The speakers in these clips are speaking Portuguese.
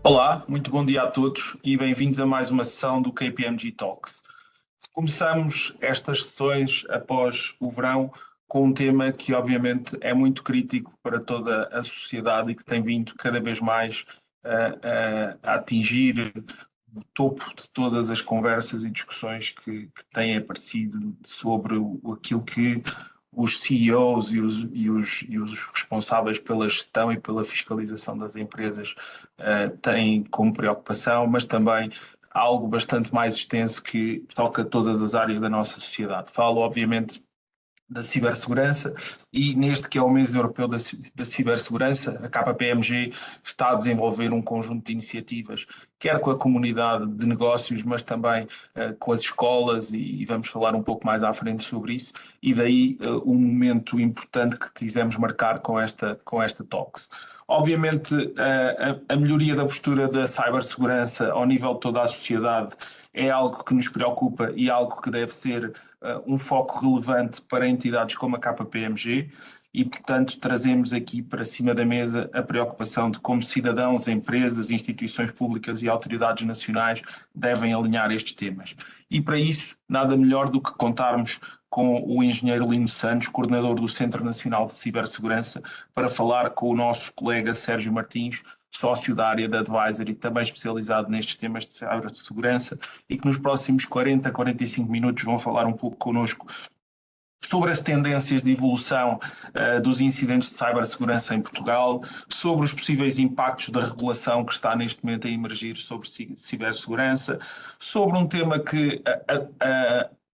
Olá, muito bom dia a todos e bem-vindos a mais uma sessão do KPMG Talks. Começamos estas sessões após o verão com um tema que obviamente é muito crítico para toda a sociedade e que tem vindo cada vez mais a atingir o topo de todas as conversas e discussões que têm aparecido sobre aquilo que os CEOs e os responsáveis pela gestão e pela fiscalização das empresas têm como preocupação, mas também algo bastante mais extenso que toca todas as áreas da nossa sociedade. Falo, obviamente, da cibersegurança e neste que é o mês europeu da cibersegurança, a KPMG está a desenvolver um conjunto de iniciativas, quer com a comunidade de negócios, mas também com as escolas e vamos falar um pouco mais à frente sobre isso e daí um momento importante que quisemos marcar com esta Talks. Obviamente, a melhoria da postura da cibersegurança ao nível de toda a sociedade é algo que nos preocupa e algo que deve ser um foco relevante para entidades como a KPMG e, portanto, trazemos aqui para cima da mesa a preocupação de como cidadãos, empresas, instituições públicas e autoridades nacionais devem alinhar estes temas. E para isso, nada melhor do que contarmos com o engenheiro Lino Santos, coordenador do Centro Nacional de Cibersegurança, para falar com o nosso colega Sérgio Martins, sócio da área da Advisory, também especializado nestes temas de cibersegurança, e que nos próximos 40 a 45 minutos vão falar um pouco connosco sobre as tendências de evolução dos incidentes de cibersegurança em Portugal, sobre os possíveis impactos da regulação que está neste momento a emergir sobre cibersegurança, sobre um tema que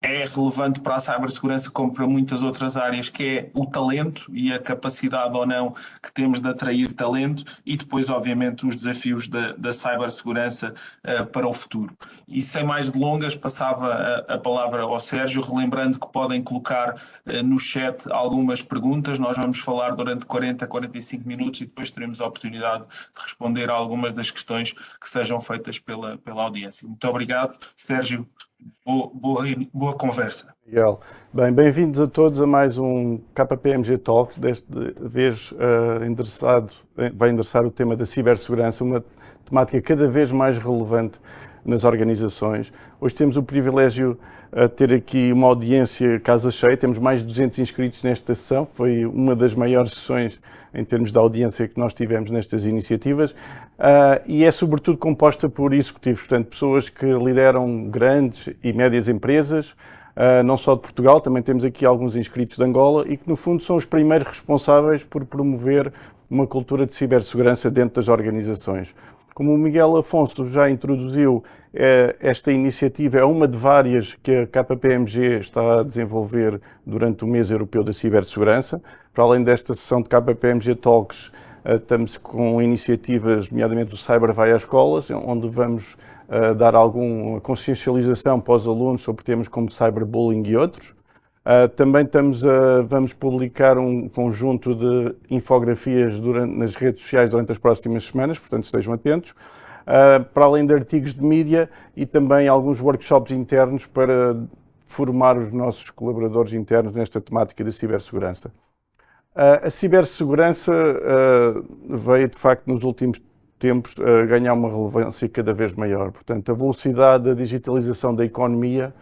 é relevante para a cibersegurança como para muitas outras áreas, que é o talento e a capacidade ou não que temos de atrair talento e depois, obviamente, os desafios da cibersegurança para o futuro. E sem mais delongas, passava a palavra ao Sérgio, relembrando que podem colocar no chat algumas perguntas. Nós vamos falar durante 40 a 45 minutos e depois teremos a oportunidade de responder a algumas das questões que sejam feitas pela audiência. Muito obrigado, Sérgio. Boa conversa. Miguel. Bem-vindos a todos a mais um KPMG Talks, desta vez vai endereçar o tema da cibersegurança, uma temática cada vez mais relevante nas organizações. Hoje temos o privilégio de ter aqui uma audiência casa cheia, temos mais de 200 inscritos nesta sessão, foi uma das maiores sessões em termos de audiência que nós tivemos nestas iniciativas e é sobretudo composta por executivos, portanto pessoas que lideram grandes e médias empresas, não só de Portugal, também temos aqui alguns inscritos de Angola e que no fundo são os primeiros responsáveis por promover uma cultura de cibersegurança dentro das organizações. Como o Miguel Afonso já introduziu, esta iniciativa é uma de várias que a KPMG está a desenvolver durante o mês europeu da cibersegurança. Para além desta sessão de KPMG Talks, estamos com iniciativas, nomeadamente o Cyber vai às escolas, onde vamos dar alguma consciencialização para os alunos sobre temas como cyberbullying e outros. Também vamos publicar um conjunto de infografias nas redes sociais durante as próximas semanas, portanto estejam atentos, para além de artigos de mídia e também alguns workshops internos para formar os nossos colaboradores internos nesta temática da cibersegurança. A cibersegurança veio de facto nos últimos tempos ganhar uma relevância cada vez maior, portanto a velocidade da digitalização da economia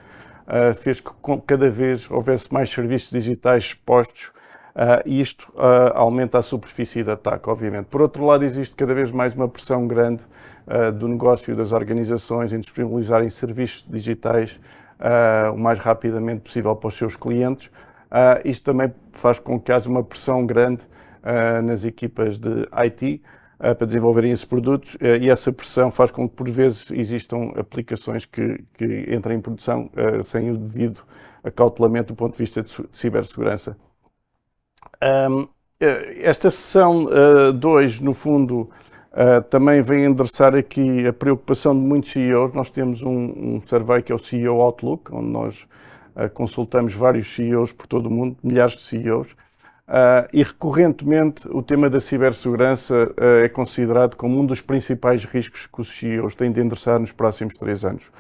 fez que cada vez houvesse mais serviços digitais expostos e isto aumenta a superfície de ataque, obviamente. Por outro lado, existe cada vez mais uma pressão grande do negócio e das organizações em disponibilizarem serviços digitais o mais rapidamente possível para os seus clientes. Isto também faz com que haja uma pressão grande nas equipas de IT para desenvolverem esses produtos e essa pressão faz com que, por vezes, existam aplicações que entrem em produção sem o devido acautelamento do ponto de vista de cibersegurança. Esta sessão 2, no fundo, também vem endereçar aqui a preocupação de muitos CEOs. Nós temos um survey que é o CEO Outlook, onde nós consultamos vários CEOs por todo o mundo, milhares de CEOs, e recorrentemente o tema da cibersegurança é considerado como um dos principais riscos que os CEOs têm de endereçar nos próximos 3 anos.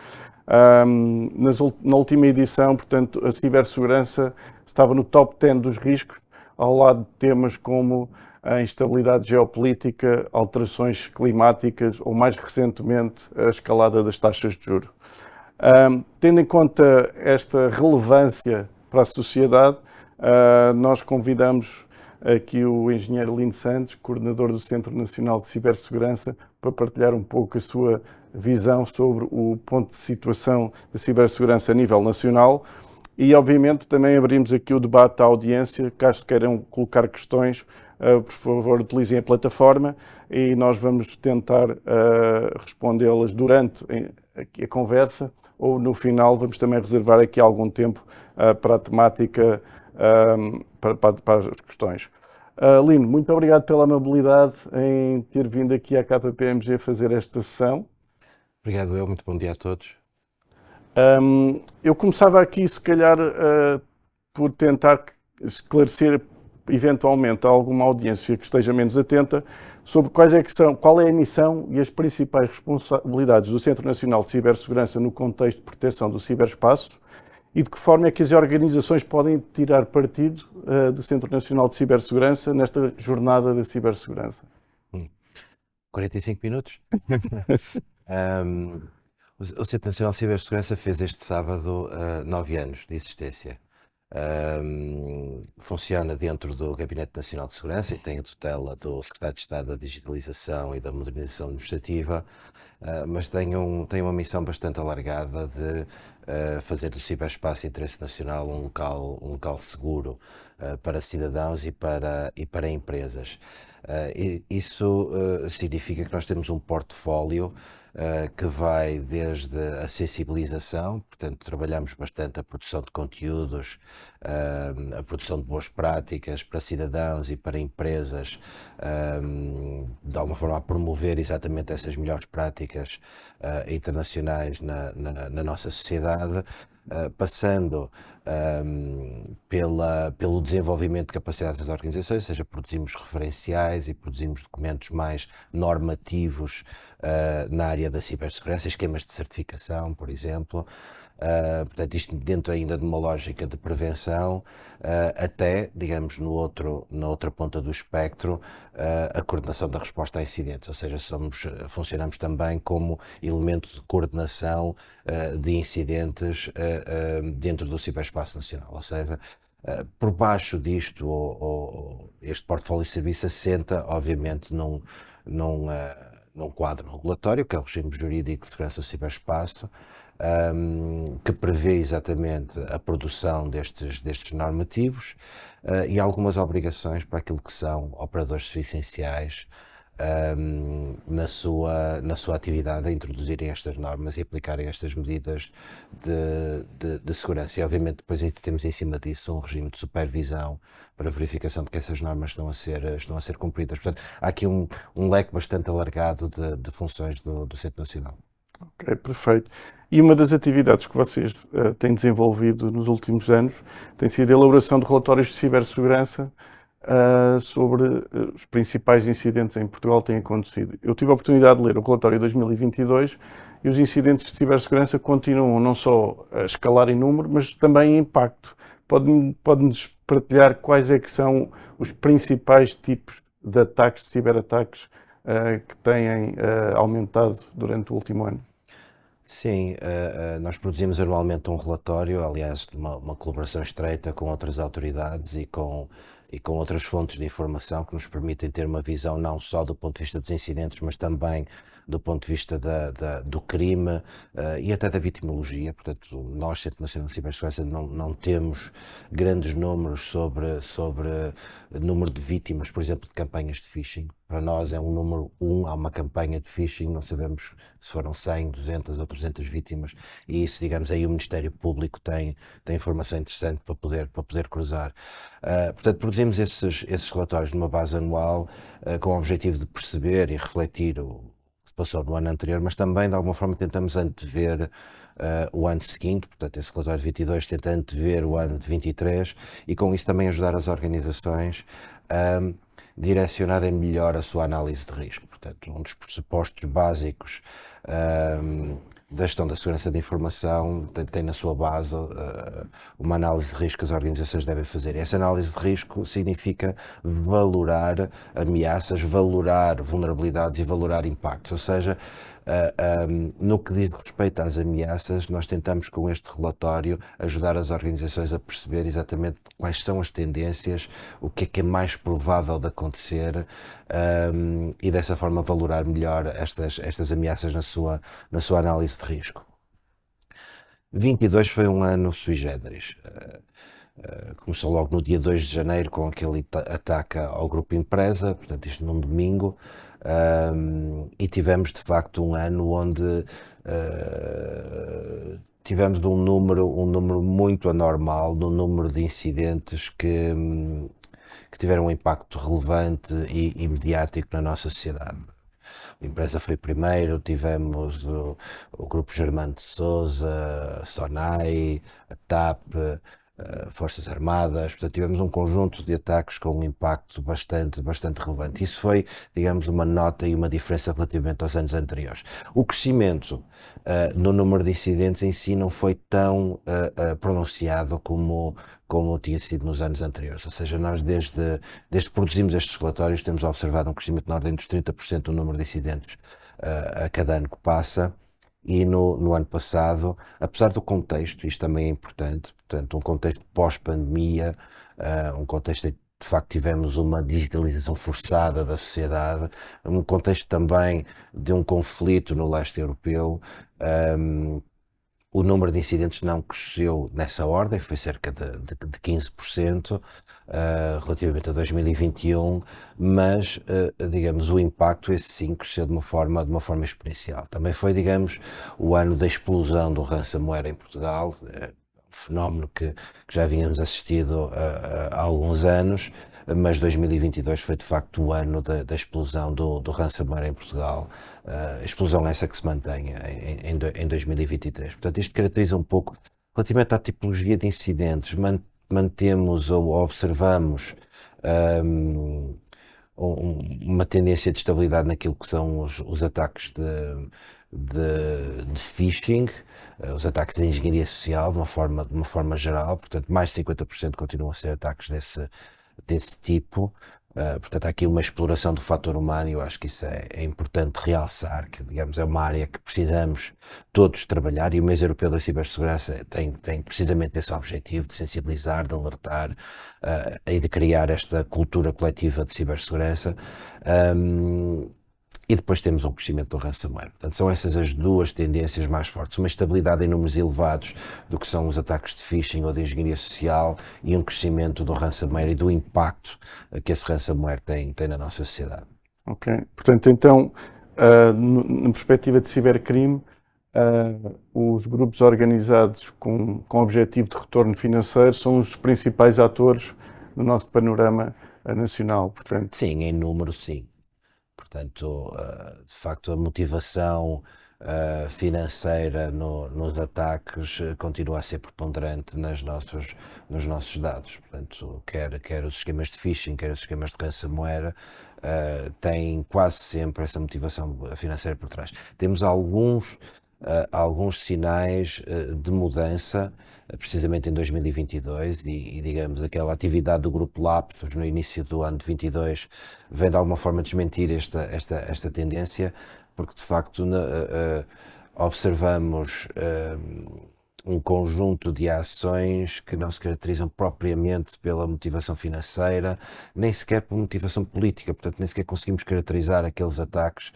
Na última edição, portanto, a cibersegurança estava no top 10 dos riscos, ao lado de temas como a instabilidade geopolítica, alterações climáticas ou, mais recentemente, a escalada das taxas de juros. Tendo em conta esta relevância para a sociedade, nós convidamos aqui o engenheiro Lino Santos, coordenador do Centro Nacional de Cibersegurança, para partilhar um pouco a sua visão sobre o ponto de situação da cibersegurança a nível nacional. E, obviamente, também abrimos aqui o debate à audiência. Caso queiram colocar questões, por favor, utilizem a plataforma e nós vamos tentar respondê-las durante a conversa, ou no final vamos também reservar aqui algum tempo para a temática, para as questões. Lino, muito obrigado pela amabilidade em ter vindo aqui à KPMG fazer esta sessão. Obrigado, muito bom dia a todos. Eu começava aqui, se calhar, por tentar esclarecer eventualmente a alguma audiência que esteja menos atenta sobre qual é a missão e as principais responsabilidades do Centro Nacional de Cibersegurança no contexto de proteção do ciberespaço e de que forma é que as organizações podem tirar partido do Centro Nacional de Cibersegurança nesta jornada da cibersegurança. 45 minutos? O Centro Nacional de Cibersegurança fez este sábado 9 anos de existência. Funciona dentro do Gabinete Nacional de Segurança e tem a tutela do Secretário de Estado da Digitalização e da Modernização Administrativa, mas tem uma missão bastante alargada de fazer do ciberespaço de interesse nacional um local seguro para cidadãos e para empresas. Isso significa que nós temos um portfólio que vai desde a sensibilização, portanto trabalhamos bastante a produção de conteúdos, a produção de boas práticas para cidadãos e para empresas, de alguma forma a promover exatamente essas melhores práticas internacionais na nossa sociedade, passando pelo desenvolvimento de capacidades das organizações, ou seja, produzimos referenciais e produzimos documentos mais normativos na área da cibersegurança, esquemas de certificação, por exemplo. Portanto, isto dentro ainda de uma lógica de prevenção, até, digamos, na outra ponta do espectro, a coordenação da resposta a incidentes, ou seja, funcionamos também como elemento de coordenação de incidentes dentro do ciberespaço nacional, ou seja, por baixo disto, este portfólio de serviço assenta, obviamente, num quadro regulatório, que é o regime jurídico de segurança do ciberespaço, que prevê exatamente a produção destes normativos e algumas obrigações para aquilo que são operadores essenciais na sua atividade a introduzirem estas normas e aplicarem estas medidas de segurança. E obviamente depois temos em cima disso um regime de supervisão para verificação de que essas normas estão a ser cumpridas. Portanto, há aqui um leque bastante alargado de funções do Centro Nacional. Ok, perfeito. E uma das atividades que vocês têm desenvolvido nos últimos anos tem sido a elaboração de relatórios de cibersegurança sobre os principais incidentes em Portugal que têm acontecido. Eu tive a oportunidade de ler o relatório 2022 e os incidentes de cibersegurança continuam não só a escalar em número, mas também em impacto. Pode-nos partilhar quais é que são os principais tipos de ataques, de ciberataques, que têm aumentado durante o último ano? Sim, nós produzimos anualmente um relatório, aliás, de uma colaboração estreita com outras autoridades e com outras fontes de informação que nos permitem ter uma visão não só do ponto de vista dos incidentes, mas também do ponto de vista do crime e até da vitimologia. Portanto, nós, Centro Nacional de Cibersegurança, não temos grandes números sobre número de vítimas, por exemplo, de campanhas de phishing. Para nós é um número 1, há uma campanha de phishing, não sabemos se foram 100, 200 ou 300 vítimas, e isso, digamos, aí o Ministério Público tem informação interessante para poder cruzar. Portanto, produzimos esses relatórios numa base anual com o objetivo de perceber e refletir o que passou no ano anterior, mas também, de alguma forma, tentamos antever o ano seguinte. Portanto, esse relatório de 22 tenta antever o ano de 23 e com isso também ajudar as organizações a direcionarem melhor a sua análise de risco. Portanto, um dos pressupostos básicos da gestão da segurança da informação tem na sua base uma análise de risco que as organizações devem fazer. E essa análise de risco significa valorar ameaças, valorar vulnerabilidades e valorar impactos. Ou seja, no que diz respeito às ameaças, nós tentamos com este relatório ajudar as organizações a perceber exatamente quais são as tendências, o que é mais provável de acontecer, e dessa forma valorar melhor estas ameaças na sua análise de risco. 22 foi um ano sui generis. Começou logo no dia 2 de janeiro com aquele ataque ao grupo Empresa, portanto isto num domingo, e tivemos de facto um ano onde tivemos um número muito anormal no número de incidentes que tiveram um impacto relevante e mediático na nossa sociedade. A empresa foi primeiro, tivemos o Grupo Germano de Sousa, a SONAI, a TAP, Forças Armadas, portanto tivemos um conjunto de ataques com um impacto bastante relevante. Isso foi, digamos, uma nota e uma diferença relativamente aos anos anteriores. O crescimento no número de incidentes em si não foi tão pronunciado como tinha sido nos anos anteriores, ou seja, nós desde que produzimos estes relatórios temos observado um crescimento na ordem dos 30% do número de incidentes a cada ano que passa. E no ano passado, apesar do contexto, isto também é importante, portanto, um contexto pós-pandemia, um contexto em que de facto tivemos uma digitalização forçada da sociedade, um contexto também de um conflito no leste europeu, o número de incidentes não cresceu nessa ordem, foi cerca de 15%, relativamente a 2021, mas, digamos, o impacto, esse sim, cresceu de uma forma exponencial. Também foi, digamos, o ano da explosão do ransomware em Portugal, um fenómeno que já vínhamos assistido há alguns anos, mas 2022 foi de facto o ano da explosão do ransomware em Portugal, explosão essa que se mantém em 2023. Portanto, isto caracteriza um pouco, relativamente à tipologia de incidentes, mantemos ou observamos uma tendência de estabilidade naquilo que são os ataques de phishing, os ataques de engenharia social, de uma forma geral, portanto, mais de 50% continuam a ser ataques desse tipo. Portanto, há aqui uma exploração do fator humano e eu acho que isso é importante realçar, que, digamos, é uma área que precisamos todos trabalhar e o Mês Europeu da Cibersegurança tem precisamente esse objetivo de sensibilizar, de alertar e de criar esta cultura coletiva de cibersegurança. E depois temos um crescimento do ransomware. Portanto, são essas as duas tendências mais fortes. Uma estabilidade em números elevados do que são os ataques de phishing ou de engenharia social e um crescimento do ransomware e do impacto que esse ransomware tem na nossa sociedade. Ok. Portanto, então, na perspectiva de cibercrime, os grupos organizados com objetivo de retorno financeiro são os principais atores no nosso panorama nacional, portanto. Sim, em número, sim. Portanto, de facto, a motivação financeira nos ataques continua a ser preponderante nos nossos dados. Portanto, quer os esquemas de phishing, quer os esquemas de ransomware, têm quase sempre essa motivação financeira por trás. Temos alguns sinais de mudança, precisamente em 2022, e digamos, aquela atividade do Grupo Lapsus no início do ano de 22 vem de alguma forma desmentir esta tendência, porque de facto observamos um conjunto de ações que não se caracterizam propriamente pela motivação financeira, nem sequer por motivação política, portanto nem sequer conseguimos caracterizar aqueles ataques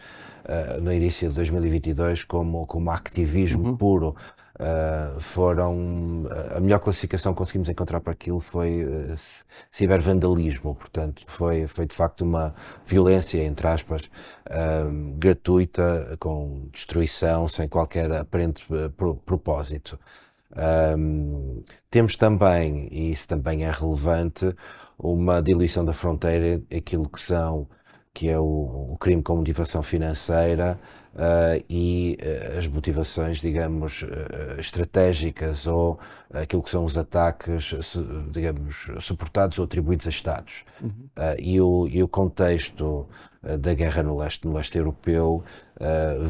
no início de 2022 como ativismo puro. A melhor classificação que conseguimos encontrar para aquilo foi cibervandalismo, portanto foi de facto uma violência, entre aspas, gratuita, com destruição, sem qualquer aparente propósito. Temos também, e isso também é relevante, uma diluição da fronteira, aquilo que são que é o crime com motivação financeira, e as motivações, digamos, estratégicas, ou aquilo que são os ataques, digamos, suportados ou atribuídos a Estados. E o contexto da guerra no leste europeu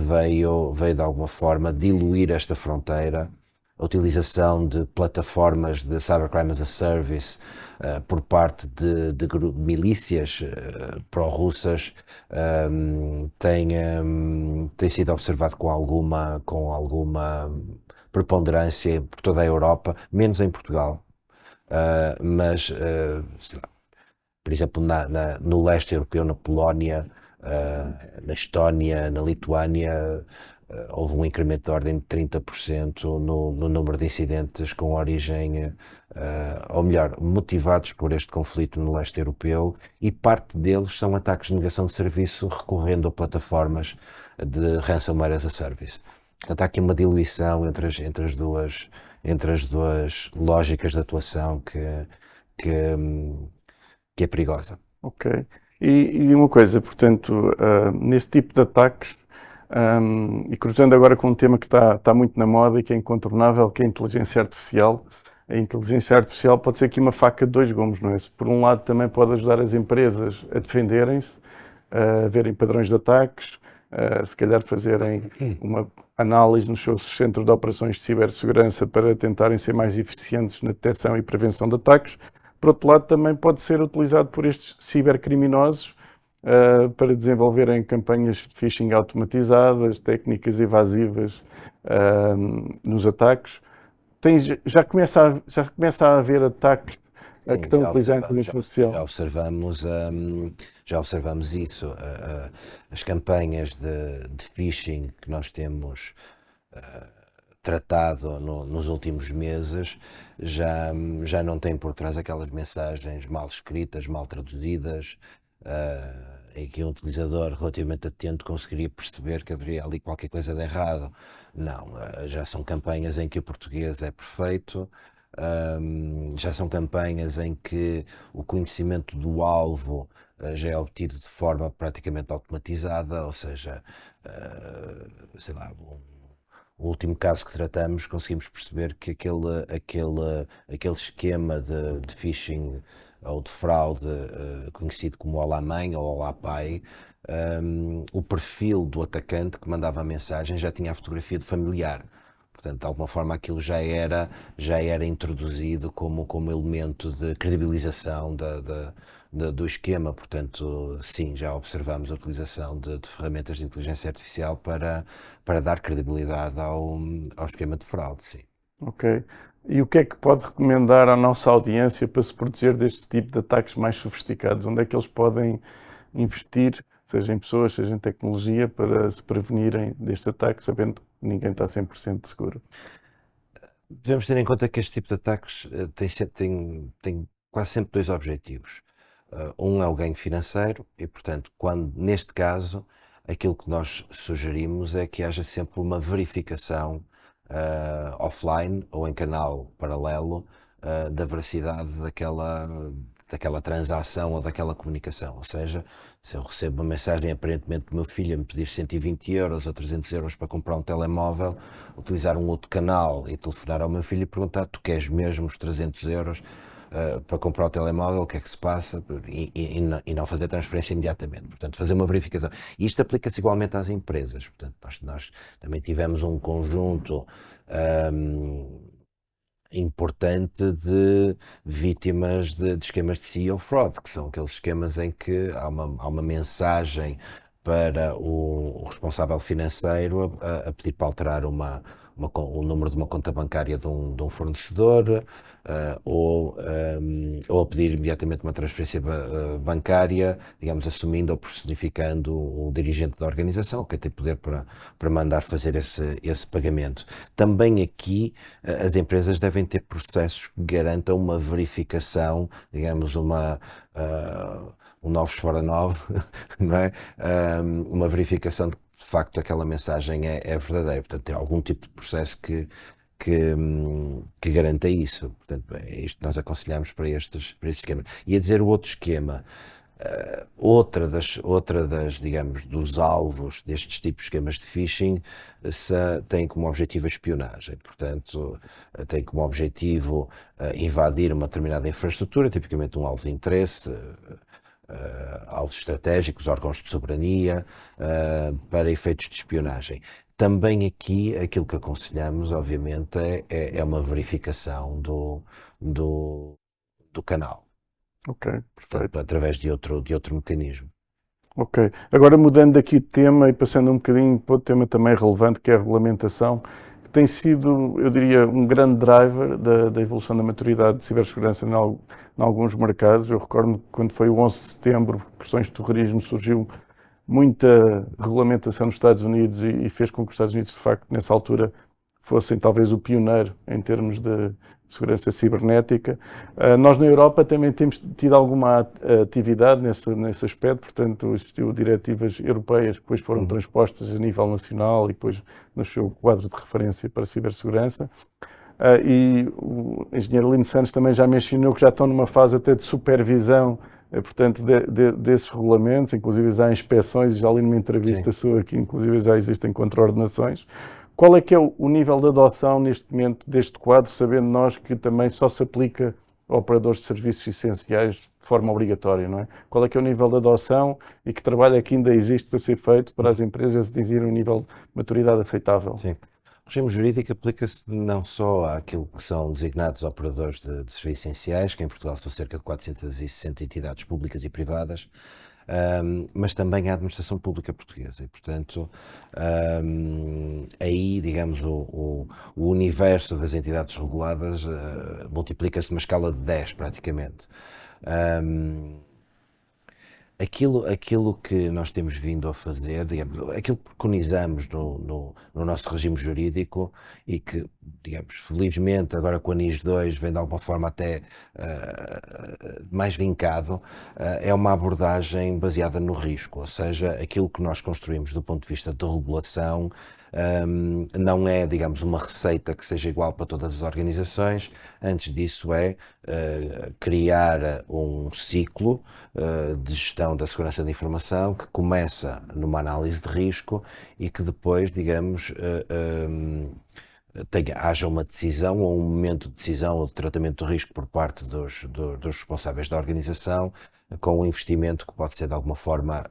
veio de alguma forma diluir esta fronteira. A utilização de plataformas de cybercrime as a service por parte de milícias pró-russas tem sido observado com alguma preponderância por toda a Europa, menos em Portugal. Mas, sei lá, por exemplo, no leste europeu, na Polónia, na Estónia, na Lituânia, houve um incremento de ordem de 30% no número de incidentes com origem, ou melhor, motivados por este conflito no leste europeu, e parte deles são ataques de negação de serviço recorrendo a plataformas de ransomware as a service. Portanto, há aqui uma diluição entre as duas lógicas de atuação que é perigosa. Ok. E uma coisa, portanto, nesse tipo de ataques, e cruzando agora com um tema que está muito na moda e que é incontornável, que é a inteligência artificial. A inteligência artificial pode ser aqui uma faca de dois gumes, não é? Por um lado, também pode ajudar as empresas a defenderem-se, a verem padrões de ataques, se calhar fazerem uma análise nos seus centros de operações de cibersegurança para tentarem ser mais eficientes na detecção e prevenção de ataques. Por outro lado, também pode ser utilizado por estes cibercriminosos para desenvolverem campanhas de phishing automatizadas, técnicas evasivas nos ataques. Já começa a haver ataques que estão a utilizar a inteligência artificial. Já observamos isso. As campanhas de phishing que nós temos tratado nos últimos meses já não têm por trás aquelas mensagens mal escritas, mal traduzidas, em que um utilizador relativamente atento conseguiria perceber que haveria ali qualquer coisa de errado. Não, já são campanhas em que o português é perfeito, já são campanhas em que o conhecimento do alvo já é obtido de forma praticamente automatizada, ou seja, sei lá, o último caso que tratamos, conseguimos perceber que aquele esquema de phishing ou de fraude conhecido como Olá Mãe ou Olá Pai, o perfil do atacante que mandava a mensagem já tinha a fotografia de familiar. Portanto, de alguma forma aquilo já era introduzido como elemento de credibilização do esquema. Portanto, sim, já observamos a utilização de ferramentas de inteligência artificial para dar credibilidade ao esquema de fraude, sim. Ok. E o que é que pode recomendar à nossa audiência para se proteger deste tipo de ataques mais sofisticados? Onde é que eles podem investir, seja em pessoas, seja em tecnologia, para se prevenirem deste ataque, sabendo que ninguém está 100% seguro? Devemos ter em conta que este tipo de ataques tem quase sempre dois objetivos. Um é o ganho financeiro e, portanto, neste caso, aquilo que nós sugerimos é que haja sempre uma verificação offline ou em canal paralelo da veracidade daquela transação ou daquela comunicação. Ou seja, se eu recebo uma mensagem aparentemente do meu filho a me pedir 120 euros ou 300 euros para comprar um telemóvel, utilizar um outro canal e telefonar ao meu filho e perguntar: tu queres mesmo os 300 euros para comprar o telemóvel, o que é que se passa, e não fazer transferência imediatamente. Portanto, fazer uma verificação. E isto aplica-se igualmente às empresas. Portanto, nós também tivemos um conjunto importante de vítimas de esquemas de CEO fraud, que são aqueles esquemas em que há uma mensagem para o responsável financeiro a pedir para alterar o número de uma conta bancária de um fornecedor, ou a pedir imediatamente uma transferência bancária, digamos, assumindo ou personificando o dirigente da organização, que tem poder para mandar fazer esse pagamento. Também aqui as empresas devem ter processos que garantam uma verificação, digamos, um novos fora novo, não é? Uma verificação de facto aquela mensagem é verdadeira. Portanto, ter algum tipo de processo que garanta isso. Portanto, é isto que nós aconselhamos para estes esquemas. E a dizer o outro esquema, outra das, digamos, dos alvos destes tipos de esquemas de phishing tem como objetivo a espionagem. Portanto, tem como objetivo invadir uma determinada infraestrutura, tipicamente um alvo de interesse, alvos estratégicos, órgãos de soberania, para efeitos de espionagem. Também aqui, aquilo que aconselhamos, obviamente, é uma verificação do canal. Ok, perfeito. Portanto, através de outro mecanismo. Ok. Agora mudando aqui de tema e passando um bocadinho para outro tema também relevante, que é a regulamentação, que tem sido, eu diria, um grande driver da evolução da maturidade de cibersegurança em alguns mercados. Eu recordo que quando foi o 11 de setembro, por questões de terrorismo, surgiu muita regulamentação nos Estados Unidos e fez com que os Estados Unidos, de facto, nessa altura, fossem talvez o pioneiro em termos de segurança cibernética. Nós na Europa também temos tido alguma atividade nesse aspecto, portanto existiu diretivas europeias que depois foram transpostas a nível nacional e depois nasceu o quadro de referência para a cibersegurança. E o engenheiro Lino Santos também já mencionou que já estão numa fase até de supervisão, portanto, desses regulamentos, inclusive já há inspeções, já li numa entrevista sua que inclusive já existem contraordenações. Qual é que é o nível de adoção neste momento deste quadro, sabendo nós que também só se aplica a operadores de serviços essenciais de forma obrigatória, não é? Qual é que é o nível de adoção e que trabalho é que ainda existe para ser feito para as empresas atingirem um nível de maturidade aceitável? Sim. O regime jurídico aplica-se não só àquilo que são designados operadores de serviços essenciais, que em Portugal são cerca de 460 entidades públicas e privadas, mas também à administração pública portuguesa. E, portanto, aí, digamos, o universo das entidades reguladas multiplica-se numa escala de 10, praticamente. Aquilo que nós temos vindo a fazer, digamos, aquilo que preconizamos no nosso regime jurídico e que, digamos, felizmente agora com a NIS 2 vem de alguma forma até mais vincado, é uma abordagem baseada no risco, ou seja, aquilo que nós construímos do ponto de vista de regulação não é, digamos, uma receita que seja igual para todas as organizações. Antes disso é criar um ciclo de gestão da segurança da informação que começa numa análise de risco e que depois, digamos, haja uma decisão ou um momento de decisão ou de tratamento do risco por parte dos responsáveis da organização, com um investimento que pode ser de alguma forma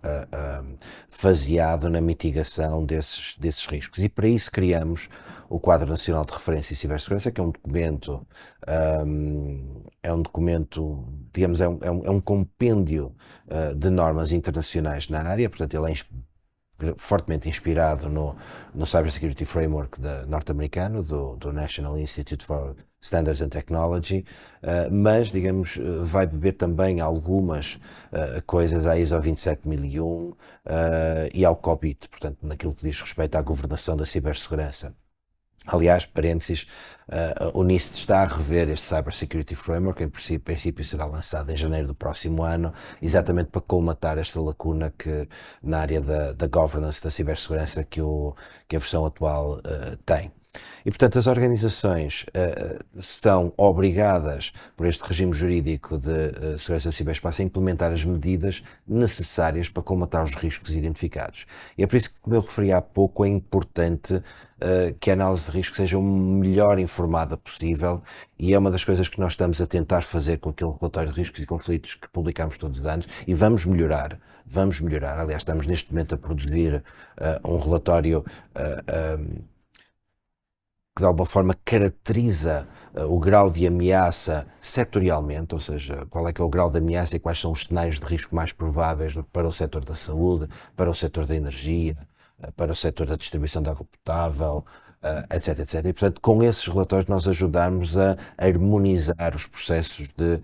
faseado na mitigação desses riscos. E para isso criamos o Quadro Nacional de Referência em Cibersegurança, que é um documento, digamos, é um compêndio de normas internacionais na área, portanto ele é fortemente inspirado no Cybersecurity Framework norte-americano, do National Institute for Standards and Technology, mas, digamos, vai beber também algumas coisas à ISO 27001 e ao COBIT, portanto, naquilo que diz respeito à governação da cibersegurança. Aliás, parênteses, o NIST está a rever este Cybersecurity Framework, em princípio será lançado em janeiro do próximo ano, exatamente para colmatar esta lacuna que na área da governance da cibersegurança que a versão atual tem. E, portanto, as organizações estão obrigadas, por este regime jurídico de segurança do ciberespaço, a implementar as medidas necessárias para colmatar os riscos identificados. E é por isso que, como eu referi há pouco, é importante que a análise de risco seja o melhor informada possível e é uma das coisas que nós estamos a tentar fazer com aquele relatório de riscos e conflitos que publicamos todos os anos e vamos melhorar. Aliás, estamos neste momento a produzir um relatório que de alguma forma caracteriza o grau de ameaça setorialmente, ou seja, qual é que é o grau de ameaça e quais são os cenários de risco mais prováveis para o setor da saúde, para o setor da energia, para o setor da distribuição de água potável, etc, etc. E, portanto, com esses relatórios nós ajudamos a harmonizar os processos de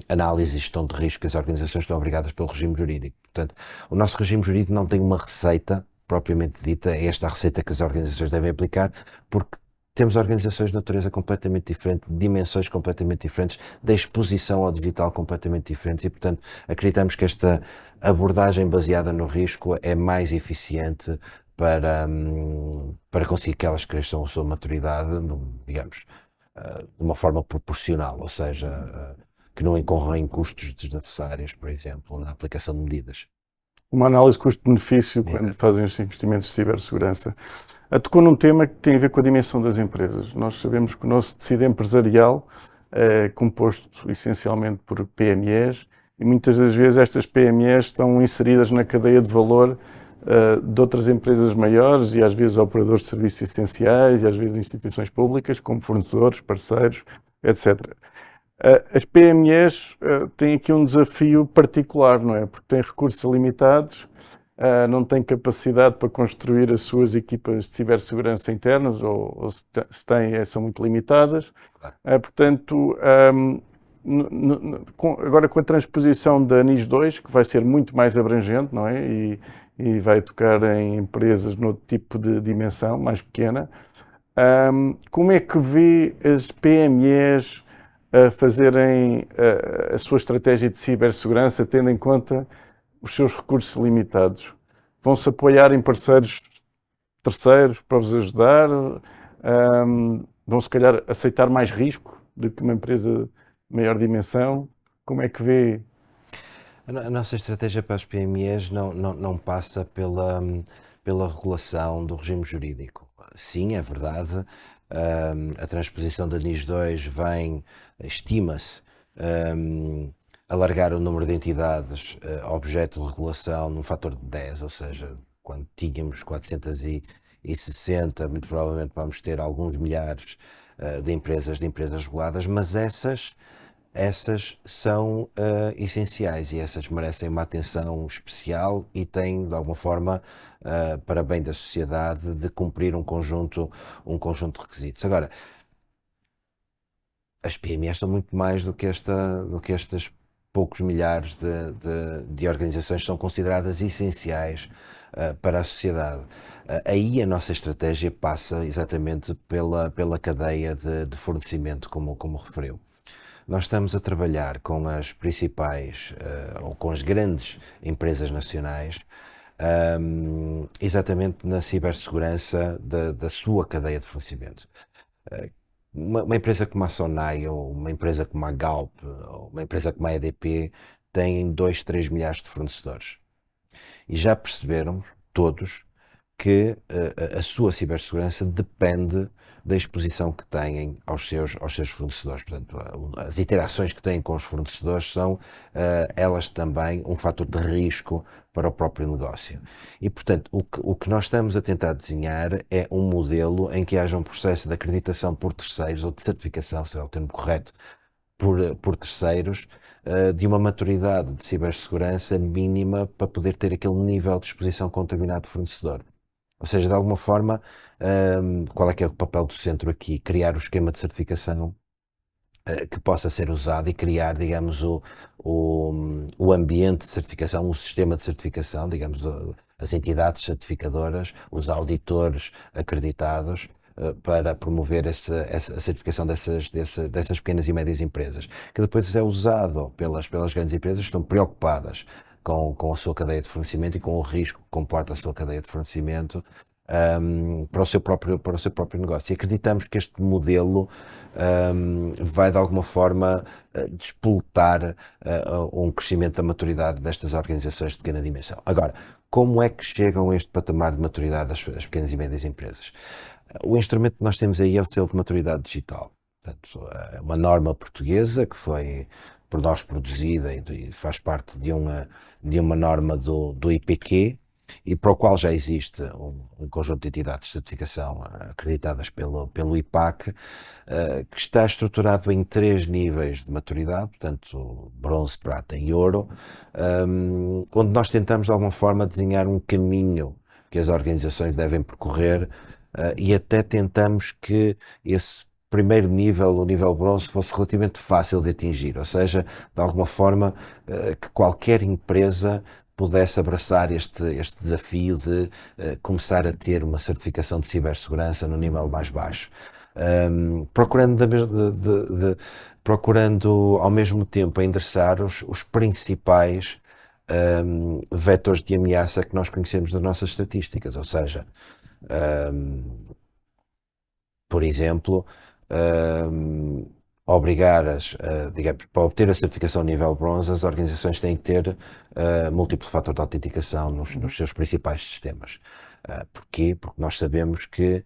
análise e gestão de risco que as organizações estão obrigadas pelo regime jurídico. Portanto, o nosso regime jurídico não tem uma receita propriamente dita, é esta a receita que as organizações devem aplicar, porque temos organizações de natureza completamente diferente, de dimensões completamente diferentes, da exposição ao digital completamente diferentes e, portanto, acreditamos que esta abordagem baseada no risco é mais eficiente para conseguir que elas cresçam a sua maturidade, digamos, de uma forma proporcional, ou seja, que não incorram em custos desnecessários, por exemplo, na aplicação de medidas. Uma análise custo-benefício quando fazem os investimentos de cibersegurança. Tocou num tema que tem a ver com a dimensão das empresas. Nós sabemos que o nosso tecido empresarial é composto essencialmente por PMEs e muitas das vezes estas PMEs estão inseridas na cadeia de valor de outras empresas maiores e às vezes operadores de serviços essenciais e às vezes instituições públicas como fornecedores, parceiros, etc. As PMEs têm aqui um desafio particular, não é? Porque têm recursos limitados, não têm capacidade para construir as suas equipas de cibersegurança internas, ou se têm, são muito limitadas. Portanto, agora com a transposição da NIS 2, que vai ser muito mais abrangente, não é? E vai tocar em empresas no tipo de dimensão, mais pequena. Como é que vê as PMEs a fazerem a sua estratégia de cibersegurança, tendo em conta os seus recursos limitados? Vão-se apoiar em parceiros terceiros para vos ajudar? Vão, se calhar, aceitar mais risco do que uma empresa de maior dimensão? Como é que vê? A nossa estratégia para as PMEs não passa pela regulação do regime jurídico. Sim, é verdade, a transposição da NIS 2 estima-se, alargar o número de entidades objeto de regulação num fator de 10, ou seja, quando tínhamos 460, muito provavelmente vamos ter alguns milhares de empresas reguladas, mas essas são essenciais e essas merecem uma atenção especial e têm, de alguma forma, para bem da sociedade, de cumprir um conjunto de requisitos. Agora, as PMEs são muito mais do que estes poucos milhares de organizações que são consideradas essenciais para a sociedade. Aí a nossa estratégia passa exatamente pela cadeia de fornecimento, como referiu. Nós estamos a trabalhar com as principais ou com as grandes empresas nacionais exatamente na cibersegurança da sua cadeia de fornecimento. Uma empresa como a Sonai, ou uma empresa como a Galp, ou uma empresa como a EDP, têm 2, 3 milhares de fornecedores. E já perceberam todos que a sua cibersegurança depende da exposição que têm aos seus fornecedores. Portanto, as interações que têm com os fornecedores são elas também um fator de risco para o próprio negócio. E, portanto, o que nós estamos a tentar desenhar é um modelo em que haja um processo de acreditação por terceiros, ou de certificação, se é o termo correto, por terceiros, de uma maturidade de cibersegurança mínima para poder ter aquele nível de exposição com um determinado fornecedor. Ou seja, de alguma forma, qual é que é o papel do centro aqui? Criar o esquema de certificação que possa ser usado e criar, digamos, o ambiente de certificação, o sistema de certificação, digamos, as entidades certificadoras, os auditores acreditados, para promover a certificação dessas pequenas e médias empresas, que depois é usado pelas grandes empresas que estão preocupadas com a sua cadeia de fornecimento e com o risco que comporta a sua cadeia de fornecimento para o seu próprio negócio. E acreditamos que este modelo vai, de alguma forma, despoletar um crescimento da maturidade destas organizações de pequena dimensão. Agora, como é que chegam a este patamar de maturidade as pequenas e médias empresas? O instrumento que nós temos aí é o selo de maturidade digital. Portanto, é uma norma portuguesa que foi por nós produzida e faz parte de uma norma do IPQ, e para o qual já existe um conjunto de entidades de certificação acreditadas pelo IPAC, que está estruturado em 3 níveis de maturidade, portanto, bronze, prata e ouro, onde nós tentamos de alguma forma desenhar um caminho que as organizações devem percorrer, e até tentamos que esse primeiro nível, o nível bronze, fosse relativamente fácil de atingir, ou seja, de alguma forma que qualquer empresa pudesse abraçar este desafio de começar a ter uma certificação de cibersegurança no nível mais baixo. Procurando ao mesmo tempo endereçar os principais vetores de ameaça que nós conhecemos das nossas estatísticas, ou seja, por exemplo, obrigar digamos, para obter a certificação nível bronze, as organizações têm que ter múltiplo fator de autenticação nos seus principais sistemas. Porquê? Porque nós sabemos que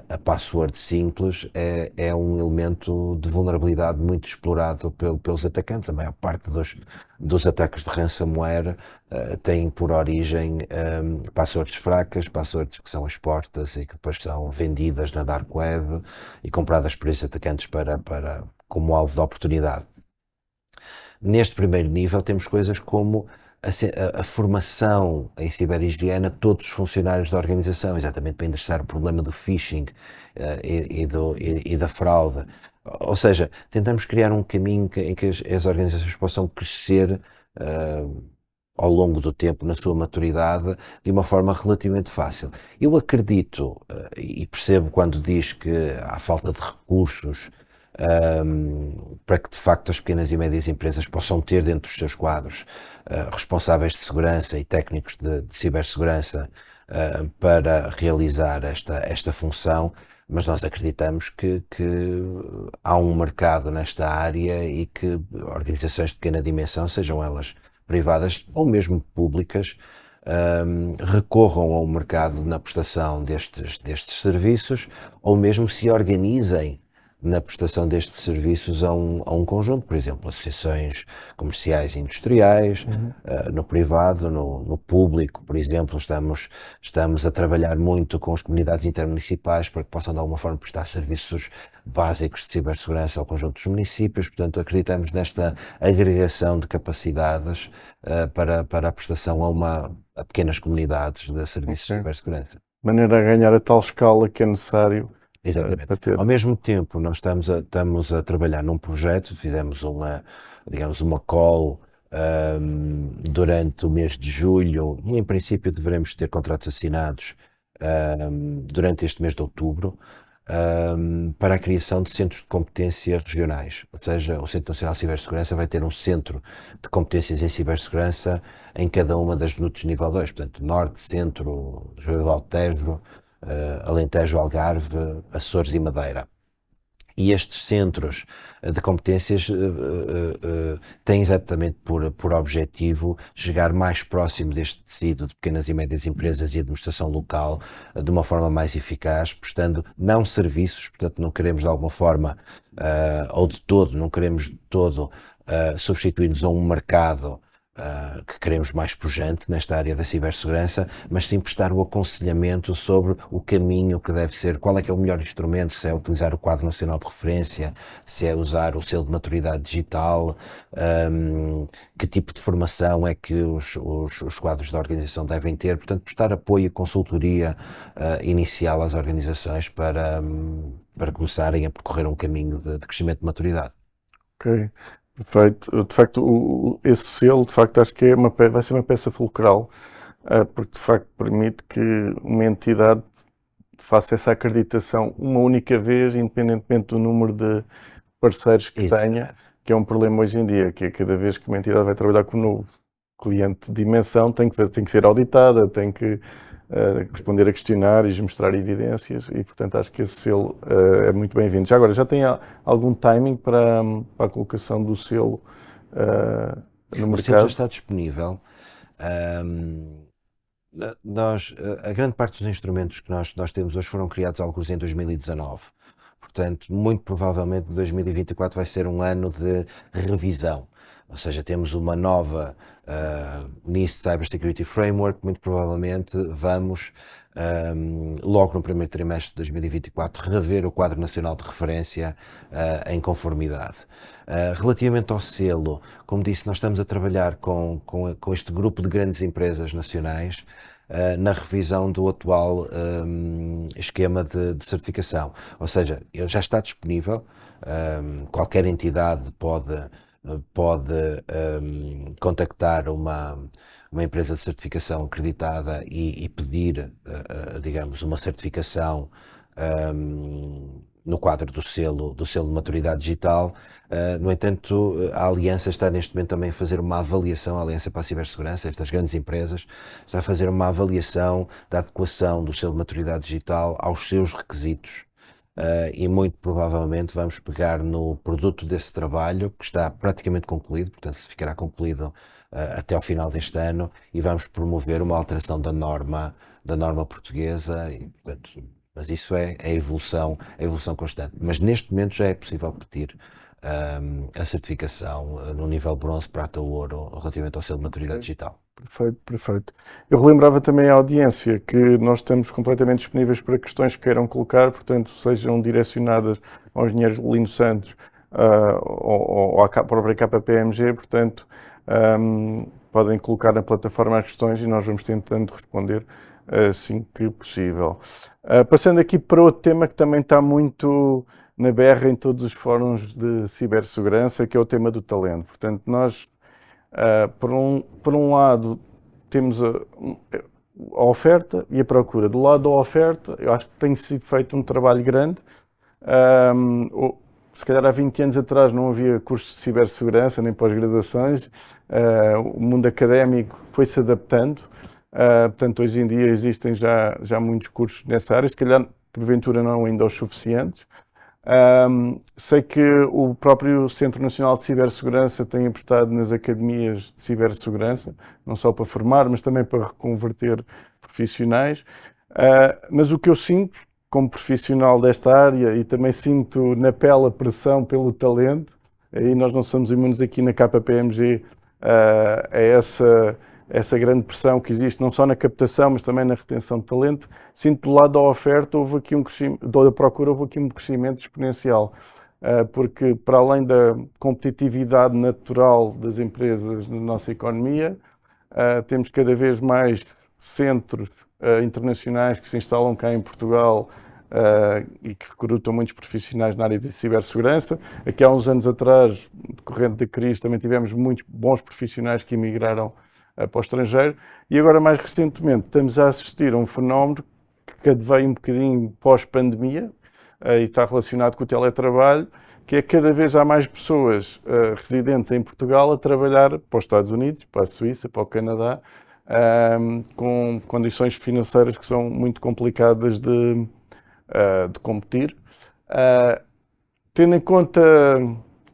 a password simples é um elemento de vulnerabilidade muito explorado pelos atacantes. A maior parte dos ataques de ransomware têm por origem passwords fracas, passwords que são expostas e que depois são vendidas na dark web e compradas por esses atacantes como alvo de oportunidade. Neste primeiro nível temos coisas como a formação em ciberhigiene a todos os funcionários da organização, exatamente para endereçar o problema do phishing e da fraude. Ou seja, tentamos criar um caminho em que as organizações possam crescer ao longo do tempo, na sua maturidade, de uma forma relativamente fácil. Eu acredito e percebo quando diz que há falta de recursos para que de facto as pequenas e médias empresas possam ter dentro dos seus quadros responsáveis de segurança e técnicos de cibersegurança para realizar esta função, mas nós acreditamos que há um mercado nesta área e que organizações de pequena dimensão, sejam elas privadas ou mesmo públicas, recorram ao mercado na prestação destes serviços ou mesmo se organizem na prestação destes serviços a um conjunto, por exemplo, associações comerciais e industriais, no privado, no público, por exemplo, estamos a trabalhar muito com as comunidades intermunicipais para que possam de alguma forma prestar serviços básicos de cibersegurança ao conjunto dos municípios, portanto acreditamos nesta agregação de capacidades para a prestação a pequenas comunidades de serviços de cibersegurança. De maneira a ganhar a tal escala que é necessário. Exatamente. Para ter. Ao mesmo tempo, nós estamos a trabalhar num projeto, fizemos digamos, uma call durante o mês de julho e, em princípio, devemos ter contratos assinados durante este mês de outubro para a criação de centros de competência regionais. Ou seja, o Centro Nacional de Cibersegurança vai ter um centro de competências em cibersegurança em cada uma das NUTs nível 2, portanto, Norte, Centro, Rio do Altejo, Alentejo, Algarve, Açores e Madeira. E estes centros de competências têm exatamente por objetivo chegar mais próximo deste tecido de pequenas e médias empresas e administração local de uma forma mais eficaz, prestando não serviços, portanto não queremos de alguma forma, ou de todo, não queremos de todo substituir-nos a um mercado que queremos mais pujante nesta área da cibersegurança, mas sim prestar o aconselhamento sobre o caminho que deve ser, qual é que é o melhor instrumento, se é utilizar o quadro nacional de referência, se é usar o selo de maturidade digital, que tipo de formação é que os quadros da organização devem ter, portanto prestar apoio e consultoria inicial às organizações para começarem a percorrer um caminho de crescimento de maturidade. Ok. Perfeito. De facto, esse selo, de facto, acho que vai ser uma peça fulcral, porque de facto permite que uma entidade faça essa acreditação uma única vez, independentemente do número de parceiros que tenha, que é um problema hoje em dia, que é cada vez que uma entidade vai trabalhar com um novo cliente de dimensão, tem que ser auditada, tem que responder a questionários, mostrar evidências e, portanto, acho que esse selo é muito bem-vindo. Já agora, já tem algum timing para a colocação do selo no mercado? O selo já está disponível. A grande parte dos instrumentos que nós temos hoje foram criados alguns em 2019. Portanto, muito provavelmente 2024 vai ser um ano de revisão. Ou seja, temos uma nova NIST Cybersecurity Framework, muito provavelmente vamos, logo no primeiro trimestre de 2024, rever o quadro nacional de referência em conformidade. Relativamente ao selo, como disse, nós estamos a trabalhar com este grupo de grandes empresas nacionais na revisão do atual esquema de certificação. Ou seja, ele já está disponível, qualquer entidade pode contactar uma empresa de certificação acreditada e pedir, digamos, uma certificação no quadro do selo de maturidade digital. No entanto, a Aliança está neste momento também a fazer uma avaliação, a Aliança para a Cibersegurança, estas grandes empresas, está a fazer uma avaliação da adequação do selo de maturidade digital aos seus requisitos e muito provavelmente vamos pegar no produto desse trabalho, que está praticamente concluído, portanto ficará concluído até ao final deste ano, e vamos promover uma alteração da norma portuguesa, e, portanto, mas isso é a evolução constante. Mas neste momento já é possível pedir a certificação no nível bronze, prata ou ouro relativamente ao selo de maturidade digital. Perfeito, perfeito. Eu relembrava também à audiência que nós estamos completamente disponíveis para questões que queiram colocar, portanto, sejam direcionadas ao engenheiro Lino Santos ou à própria KPMG, portanto, podem colocar na plataforma as questões e nós vamos tentando responder assim que possível. Passando aqui para outro tema que também está muito na berra em todos os fóruns de cibersegurança, que é o tema do talento. Portanto, nós por um lado, temos a oferta e a procura. Do lado da oferta, eu acho que tem sido feito um trabalho grande. Se calhar há 20 anos atrás não havia cursos de cibersegurança nem pós-graduações. O mundo académico foi-se adaptando. Portanto, hoje em dia existem já muitos cursos nessa área, se calhar porventura não ainda os suficientes. Sei que o próprio Centro Nacional de Cibersegurança tem apostado nas academias de cibersegurança, não só para formar, mas também para reconverter profissionais. Mas o que eu sinto, como profissional desta área, e também sinto na pele a pressão pelo talento, aí nós não somos imunes aqui na KPMG a essa grande pressão que existe não só na captação, mas também na retenção de talento. Sinto do lado da oferta, houve aqui da procura, houve aqui um crescimento exponencial, porque para além da competitividade natural das empresas na nossa economia, temos cada vez mais centros internacionais que se instalam cá em Portugal e que recrutam muitos profissionais na área de cibersegurança. Aqui há uns anos atrás, decorrente da crise, também tivemos muitos bons profissionais que emigraram para o estrangeiro, e agora mais recentemente estamos a assistir a um fenómeno que adveio um bocadinho pós-pandemia e está relacionado com o teletrabalho, que é que cada vez há mais pessoas residentes em Portugal a trabalhar para os Estados Unidos, para a Suíça, para o Canadá, com condições financeiras que são muito complicadas de competir. Tendo em conta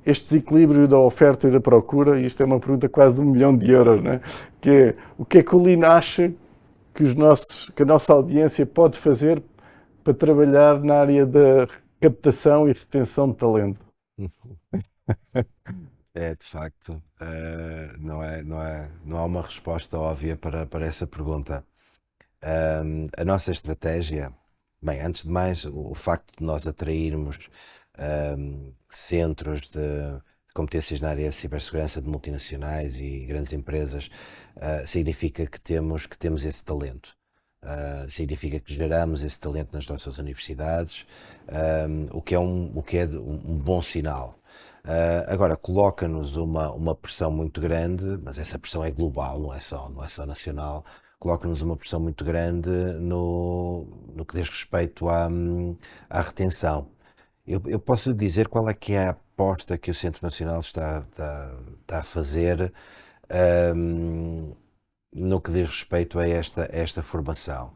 este desequilíbrio da oferta e da procura, e isto é uma pergunta quase de 1 milhão de euros, né? Que é, o que é que o Lino acha que a nossa audiência pode fazer para trabalhar na área da captação e retenção de talento? De facto, não há uma resposta óbvia para essa pergunta. A nossa estratégia, bem, antes de mais, o facto de nós atrairmos centros de competências na área de cibersegurança de multinacionais e grandes empresas significa que temos esse talento. Significa que geramos esse talento nas nossas universidades, o que é um bom sinal. Agora, coloca-nos uma pressão muito grande, mas essa pressão é global, não é só nacional. Coloca-nos uma pressão muito grande no que diz respeito à retenção. Eu posso lhe dizer qual é que é a aposta que o Centro Nacional está a fazer no que diz respeito a esta formação.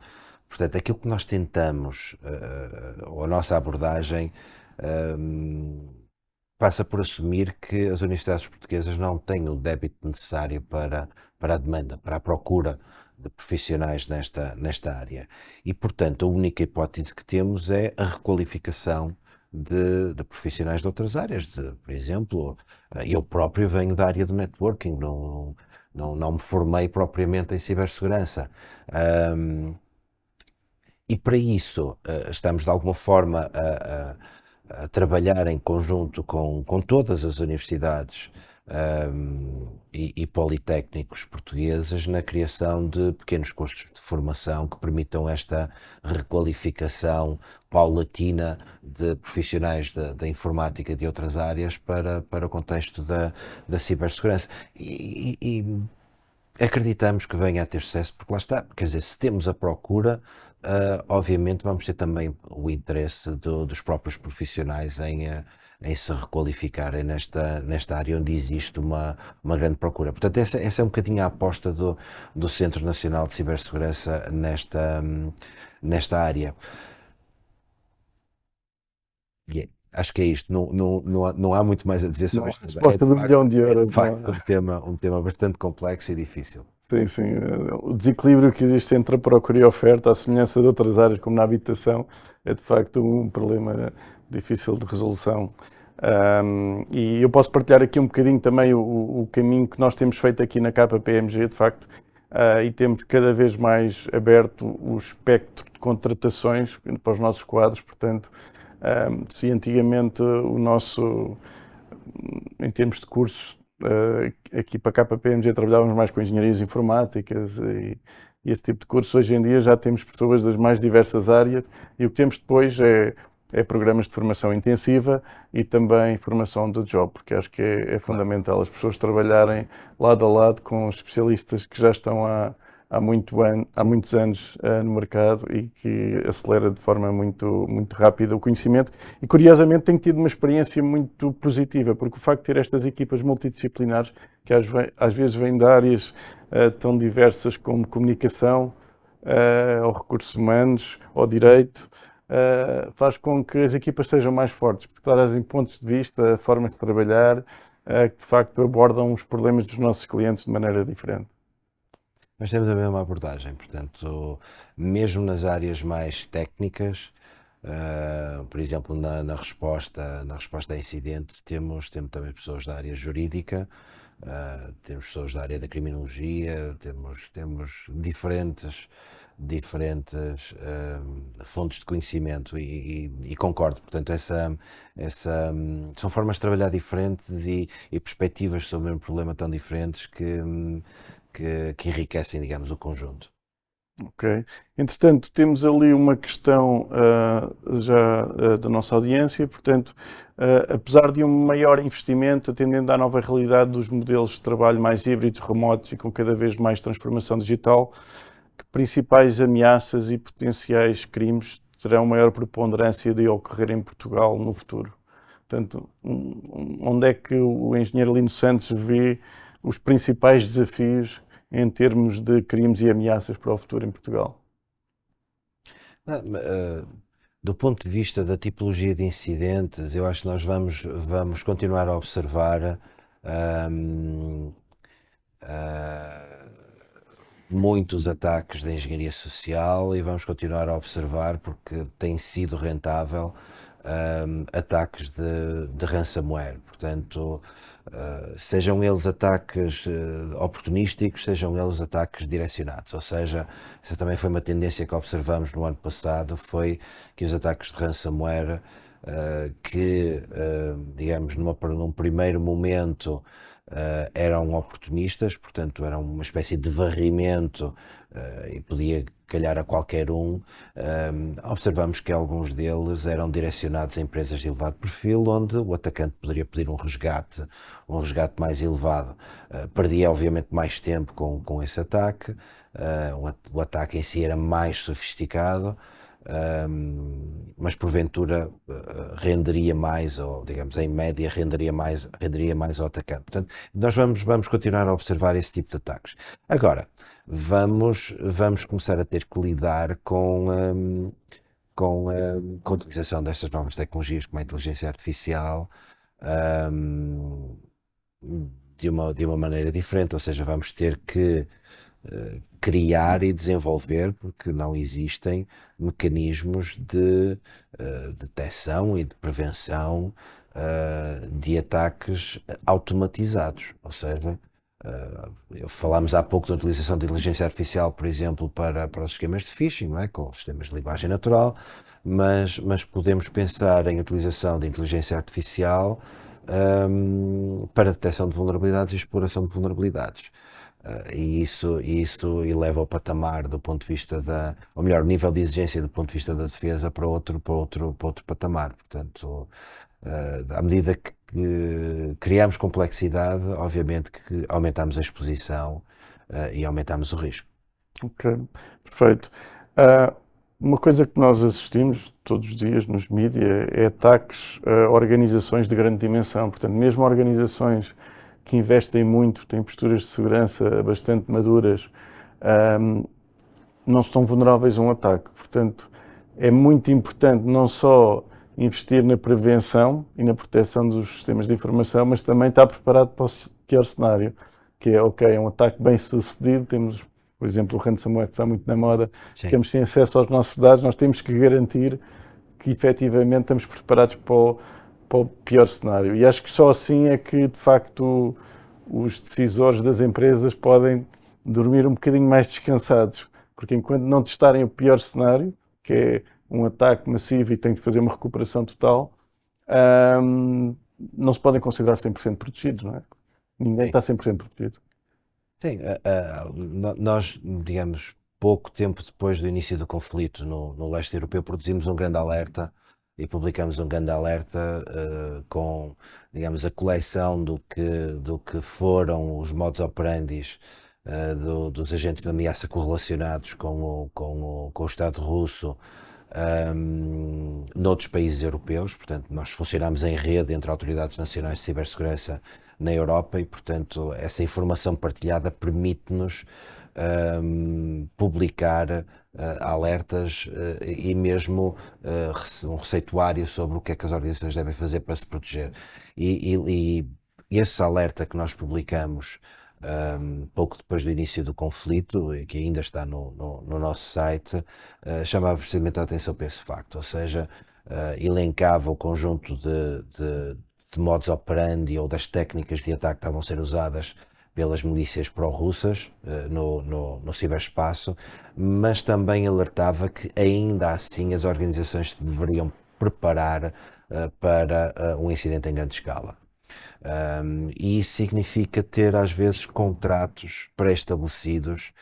Portanto, aquilo que nós tentamos, ou a nossa abordagem, passa por assumir que as universidades portuguesas não têm o débito necessário para a demanda, para a procura de profissionais nesta área. E, portanto, a única hipótese que temos é a requalificação de profissionais de outras áreas. Por exemplo, eu próprio venho da área do networking, não me formei propriamente em cibersegurança. E para isso estamos de alguma forma a trabalhar em conjunto com todas as universidades e politécnicos portugueses na criação de pequenos cursos de formação que permitam esta requalificação paulatina de profissionais da informática e de outras áreas para o contexto da cibersegurança. E acreditamos que venha a ter sucesso, porque lá está, quer dizer, se temos a procura, obviamente vamos ter também o interesse dos próprios profissionais em se requalificarem nesta área onde existe uma grande procura. Portanto, essa é um bocadinho a aposta do Centro Nacional de Cibersegurança nesta área. Acho que é isto, não há muito mais a dizer sobre isto. Resposta do milhão de euros. De facto, um tema bastante complexo e difícil. Sim, sim. O desequilíbrio que existe entre a procura e a oferta, à semelhança de outras áreas, como na habitação, é de facto um problema difícil de resolução. E eu posso partilhar aqui um bocadinho também o caminho que nós temos feito aqui na KPMG, de facto, e temos cada vez mais aberto o espectro de contratações para os nossos quadros. Portanto, se antigamente em termos de cursos, aqui para a KPMG trabalhávamos mais com engenharias informáticas e esse tipo de cursos. Hoje em dia já temos pessoas das mais diversas áreas e o que temos depois é programas de formação intensiva e também formação do job, porque acho que é fundamental as pessoas trabalharem lado a lado com especialistas que já estão há muitos anos no mercado e que acelera de forma muito, muito rápida o conhecimento. E curiosamente tenho tido uma experiência muito positiva, porque o facto de ter estas equipas multidisciplinares, que às vezes vêm de áreas tão diversas como comunicação, ou recursos humanos, ou direito, faz com que as equipas sejam mais fortes, porque trazem pontos de vista, formas de trabalhar, que de facto abordam os problemas dos nossos clientes de maneira diferente. Nós temos a mesma abordagem, portanto, mesmo nas áreas mais técnicas, por exemplo, na resposta a incidentes, temos também pessoas da área jurídica, temos pessoas da área da criminologia, temos diferentes fontes de conhecimento e concordo, portanto, são formas de trabalhar diferentes e perspectivas sobre um problema tão diferentes que enriquecem, digamos, o conjunto. Ok. Entretanto, temos ali uma questão da nossa audiência, portanto, apesar de um maior investimento, atendendo à nova realidade dos modelos de trabalho mais híbridos, remotos e com cada vez mais transformação digital, que principais ameaças e potenciais crimes terão maior preponderância de ocorrer em Portugal no futuro? Portanto, onde é que o engenheiro Lino Santos vê os principais desafios em termos de crimes e ameaças para o futuro em Portugal? Do ponto de vista da tipologia de incidentes, eu acho que nós vamos continuar a observar muitos ataques de engenharia social e vamos continuar a observar, porque tem sido rentável, ataques de ransomware. Portanto, sejam eles ataques oportunísticos, sejam eles ataques direcionados. Ou seja, essa também foi uma tendência que observamos no ano passado, foi que os ataques de ransomware, digamos, num primeiro momento, eram oportunistas, portanto eram uma espécie de varrimento e podia calhar a qualquer um. Observamos que alguns deles eram direcionados a empresas de elevado perfil, onde o atacante poderia pedir um resgate mais elevado. Perdia obviamente mais tempo com esse ataque, o ataque em si era mais sofisticado, mas porventura renderia mais, ou digamos em média renderia mais ao atacante. Portanto, nós vamos continuar a observar esse tipo de ataques. Agora, vamos começar a ter que lidar com a utilização destas novas tecnologias como a inteligência artificial de uma maneira diferente, ou seja, vamos ter que criar e desenvolver, porque não existem mecanismos de detecção e de prevenção de ataques automatizados, ou seja, falámos há pouco da utilização de inteligência artificial, por exemplo, para os esquemas de phishing, não é? Com sistemas de linguagem natural, mas podemos pensar em utilização de inteligência artificial para detecção de vulnerabilidades e exploração de vulnerabilidades. E isso eleva o patamar do ponto de vista ou melhor, o nível de exigência do ponto de vista da defesa para outro patamar. Portanto, à medida que criamos complexidade, obviamente que aumentamos a exposição e aumentamos o risco. Ok, perfeito. Uma coisa que nós assistimos todos os dias nos mídias é ataques a organizações de grande dimensão. Portanto, mesmo organizações que investem muito, têm posturas de segurança bastante maduras, não estão vulneráveis a um ataque. Portanto, é muito importante não só investir na prevenção e na proteção dos sistemas de informação, mas também estar preparado para o pior cenário, que é, ok, é um ataque bem sucedido, temos, por exemplo, o ransomware que está muito na moda, ficamos sem acesso aos nossos dados, nós temos que garantir que efetivamente estamos preparados para o pior cenário. E acho que só assim é que, de facto, os decisores das empresas podem dormir um bocadinho mais descansados, porque enquanto não testarem o pior cenário, que é um ataque massivo e tem de fazer uma recuperação total, não se podem considerar 100% protegidos, não é? Ninguém está 100% protegido. Sim, nós, digamos, pouco tempo depois do início do conflito no leste europeu, produzimos um grande alerta e publicamos um grande alerta com, digamos, a coleção do que foram os modus operandi dos agentes de ameaça correlacionados com o Estado russo noutros países europeus. Portanto, nós funcionamos em rede entre autoridades nacionais de cibersegurança na Europa e, portanto, essa informação partilhada permite-nos publicar alertas e mesmo um receituário sobre o que é que as organizações devem fazer para se proteger. E esse alerta que nós publicamos pouco depois do início do conflito, e que ainda está no nosso site, chamava precisamente a atenção para esse facto, ou seja, elencava o conjunto de modus operandi ou das técnicas de ataque que estavam a ser usadas pelas milícias pró-russas no ciberespaço, mas também alertava que ainda assim as organizações se deveriam preparar para um incidente em grande escala. E isso significa ter às vezes contratos pré-estabelecidos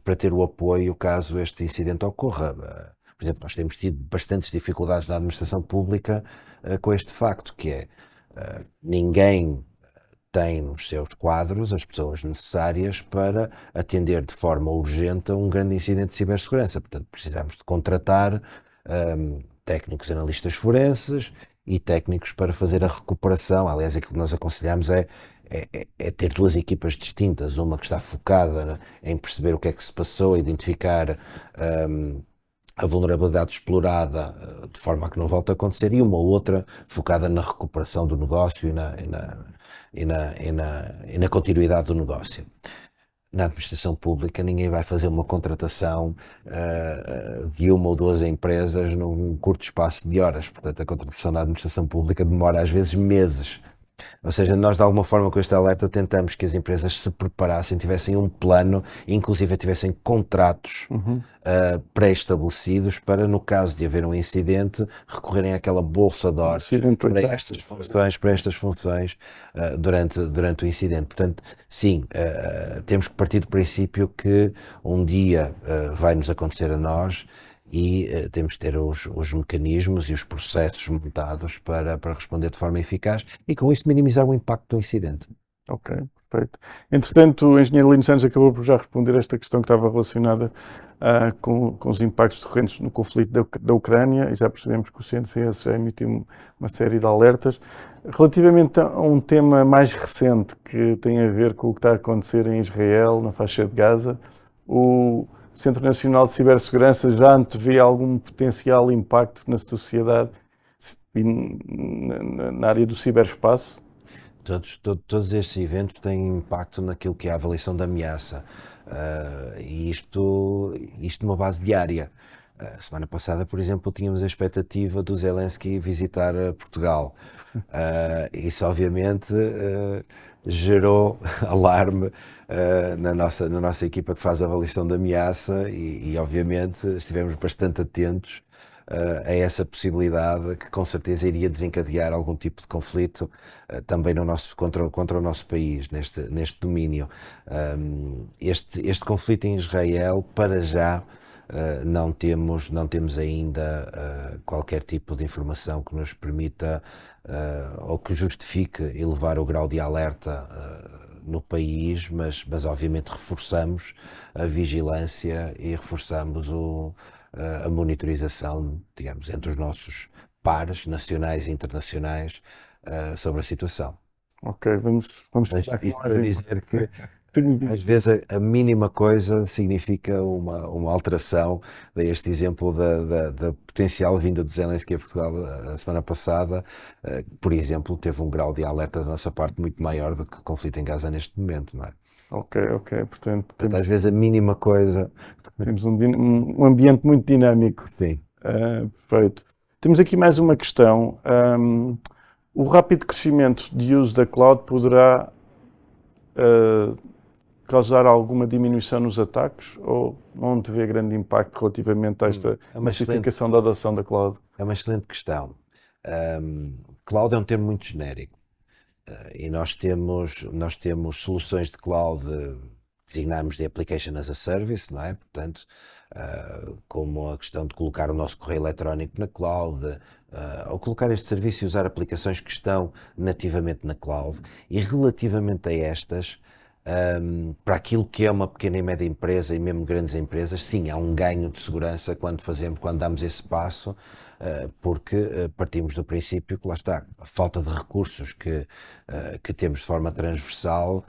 para ter o apoio caso este incidente ocorra. Por exemplo, nós temos tido bastantes dificuldades na administração pública com este facto, que é ninguém tem nos seus quadros as pessoas necessárias para atender de forma urgente a um grande incidente de cibersegurança. Portanto, precisamos de contratar técnicos analistas forenses e técnicos para fazer a recuperação. Aliás, aquilo que nós aconselhamos é ter duas equipas distintas, uma que está focada em perceber o que é que se passou, identificar a vulnerabilidade explorada de forma a que não volte a acontecer, e uma outra focada na recuperação do negócio e na continuidade do negócio. Na administração pública ninguém vai fazer uma contratação de uma ou duas empresas num curto espaço de horas. Portanto, a contratação na administração pública demora às vezes meses. Ou seja, nós de alguma forma com este alerta tentamos que as empresas se preparassem, tivessem um plano, inclusive tivessem contratos pré-estabelecidos para, no caso de haver um incidente, recorrerem àquela bolsa de horas para estas funções durante o incidente. Portanto, sim, temos que partir do princípio que um dia vai nos acontecer a nós e temos que ter os mecanismos e os processos montados para responder de forma eficaz e com isso minimizar o impacto do incidente. Ok, perfeito. Entretanto, o engenheiro Lino Santos acabou por já responder esta questão que estava relacionada com os impactos decorrentes no conflito da Ucrânia, e já percebemos que o CNCS já emitiu uma série de alertas. Relativamente a um tema mais recente que tem a ver com o que está a acontecer em Israel, na faixa de Gaza, o Centro Nacional de Cibersegurança já antevê algum potencial impacto na sociedade e na área do ciberespaço? Todos estes eventos têm impacto naquilo que é a avaliação da ameaça, e isto numa base diária. Semana passada, por exemplo, tínhamos a expectativa do Zelensky visitar Portugal. Isso obviamente gerou alarme na nossa equipa que faz a avaliação da ameaça e obviamente estivemos bastante atentos a essa possibilidade que com certeza iria desencadear algum tipo de conflito também contra o nosso país, neste domínio. Este conflito em Israel, para já, não temos ainda qualquer tipo de informação que nos permita ou que justifique elevar o grau de alerta no país, mas obviamente reforçamos a vigilância e reforçamos a monitorização, digamos, entre os nossos pares nacionais e internacionais sobre a situação. Ok, vamos Isto para dizer que Às vezes a mínima coisa significa uma alteração. Dei este exemplo da potencial vinda do Zelensky a Portugal a semana passada. Por exemplo, teve um grau de alerta da nossa parte muito maior do que o conflito em Gaza neste momento, não é? Ok. Portanto, Portanto, às vezes a mínima coisa. temos um ambiente muito dinâmico. Sim. Perfeito. Temos aqui mais uma questão. O rápido crescimento de uso da cloud poderá causar alguma diminuição nos ataques ou não vê grande impacto relativamente a esta massificação da adoção da cloud? É uma excelente questão. Cloud é um termo muito genérico e nós temos soluções de cloud designamos de Application as a Service, não é? Portanto, como a questão de colocar o nosso correio eletrónico na cloud, ou colocar este serviço e usar aplicações que estão nativamente na cloud. E relativamente a estas, para aquilo que é uma pequena e média empresa e mesmo grandes empresas, sim, há um ganho de segurança quando damos esse passo, porque partimos do princípio que lá está, a falta de recursos que temos de forma transversal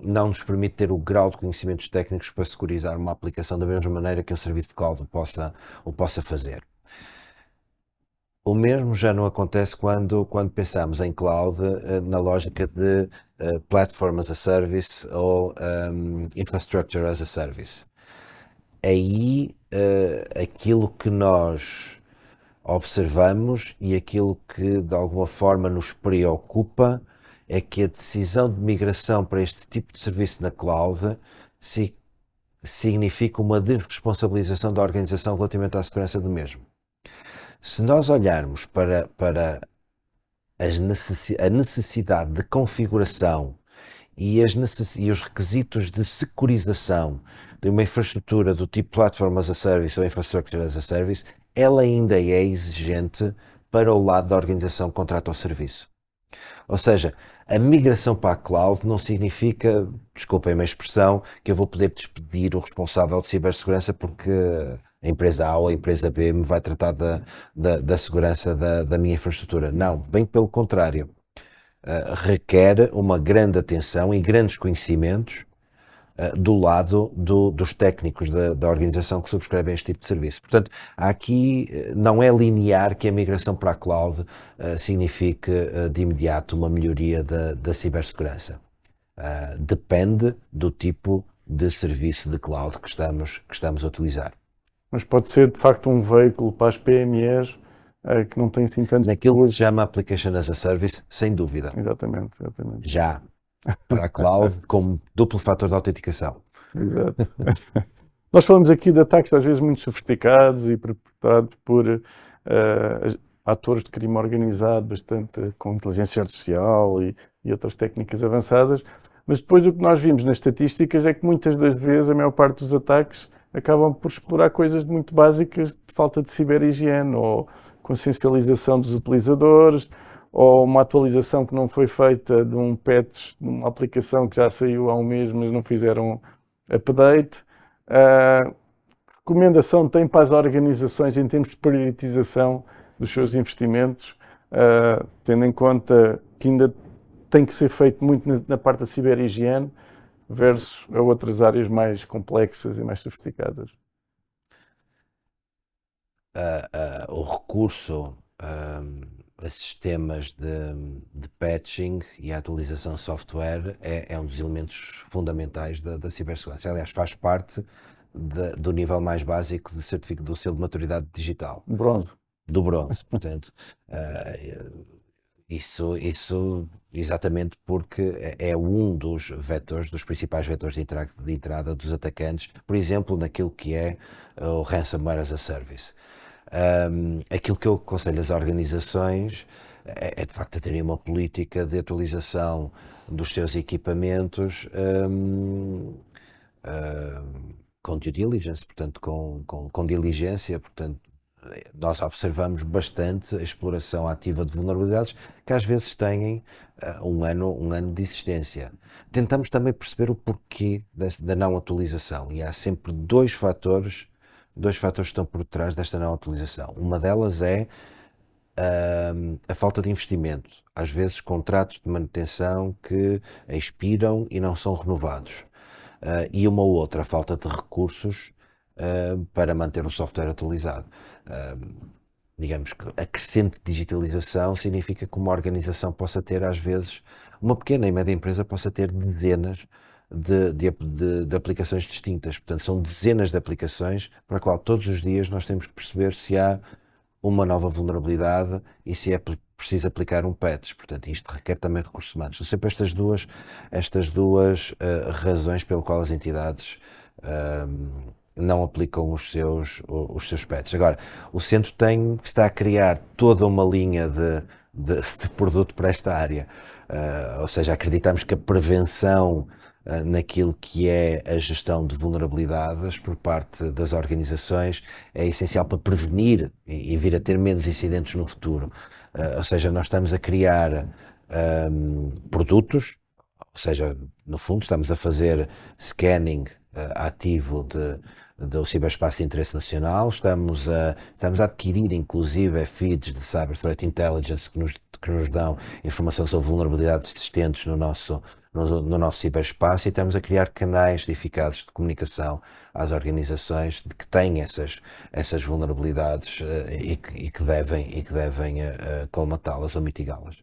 não nos permite ter o grau de conhecimentos técnicos para securizar uma aplicação da mesma maneira que um serviço de cloud o possa fazer. O mesmo já não acontece quando pensamos em cloud na lógica de Platform as a Service ou Infrastructure as a Service. Aí aquilo que nós observamos e aquilo que de alguma forma nos preocupa é que a decisão de migração para este tipo de serviço na cloud significa uma desresponsabilização da organização relativamente à segurança do mesmo. Se nós olharmos para a necessidade de configuração e os requisitos de securização de uma infraestrutura do tipo Platform as a Service ou Infrastructure as a Service, ela ainda é exigente para o lado da organização que contrata o serviço. Ou seja, a migração para a cloud não significa, desculpem-me a expressão, que eu vou poder despedir o responsável de cibersegurança porque a empresa A ou a empresa B me vai tratar da segurança da minha infraestrutura. Não, bem pelo contrário. Requer uma grande atenção e grandes conhecimentos do lado dos técnicos da organização que subscrevem este tipo de serviço. Portanto, aqui não é linear que a migração para a cloud signifique de imediato uma melhoria da cibersegurança. Depende do tipo de serviço de cloud que estamos a utilizar. Mas pode ser, de facto, um veículo para as PMEs que não tem assim tantos... Naquilo que se chama Application as a Service, sem dúvida. Exatamente. Já. Para a cloud, como duplo fator de autenticação. Exato. Nós falamos aqui de ataques às vezes muito sofisticados e perpetrados por atores de crime organizado, bastante com inteligência artificial e outras técnicas avançadas, mas depois o que nós vimos nas estatísticas é que muitas das vezes a maior parte dos ataques acabam por explorar coisas muito básicas de falta de ciberhigiene ou consciencialização dos utilizadores, ou uma atualização que não foi feita de um patch, de uma aplicação que já saiu há um mês, mas não fizeram update. Recomendação tem para as organizações em termos de priorização dos seus investimentos, tendo em conta que ainda tem que ser feito muito na parte da ciberhigiene versus a outras áreas mais complexas e mais sofisticadas. O recurso a sistemas de patching e a atualização de software é um dos elementos fundamentais da cibersegurança. Aliás, faz parte do nível mais básico de certificado do selo de maturidade digital. Bronze. Do bronze, portanto, isso exatamente porque é um dos vetores, dos principais vetores de entrada dos atacantes, por exemplo, naquilo que é o Ransomware as a Service. Aquilo que eu aconselho às organizações é de facto a terem uma política de atualização dos seus equipamentos com due diligence, portanto com diligência, portanto nós observamos bastante a exploração ativa de vulnerabilidades que às vezes têm um ano de existência. Tentamos também perceber o porquê da não atualização e há sempre dois fatores que estão por trás desta não atualização. Uma delas é a falta de investimento, às vezes contratos de manutenção que expiram e não são renovados, e uma ou outra falta de recursos para manter o software atualizado. Digamos que a crescente digitalização significa que uma organização possa ter, às vezes, uma pequena e média empresa possa ter dezenas de aplicações distintas. Portanto, são dezenas de aplicações para a qual todos os dias nós temos que perceber se há uma nova vulnerabilidade e se é preciso aplicar um patch. Portanto, isto requer também recursos humanos. São sempre estas duas razões pelo qual as entidades não aplicam os seus patches. Agora, o centro está a criar toda uma linha de produto para esta área. Ou seja, acreditamos que a prevenção naquilo que é a gestão de vulnerabilidades por parte das organizações é essencial para prevenir e vir a ter menos incidentes no futuro. Ou seja, nós estamos a criar produtos, ou seja, no fundo estamos a fazer scanning ativo do ciberespaço de interesse nacional, estamos a adquirir inclusive feeds de Cyber Threat Intelligence que nos dão informação sobre vulnerabilidades existentes no nosso ciberespaço, e estamos a criar canais eficazes de comunicação às organizações de que têm essas vulnerabilidades e que devem colmatá-las ou mitigá-las.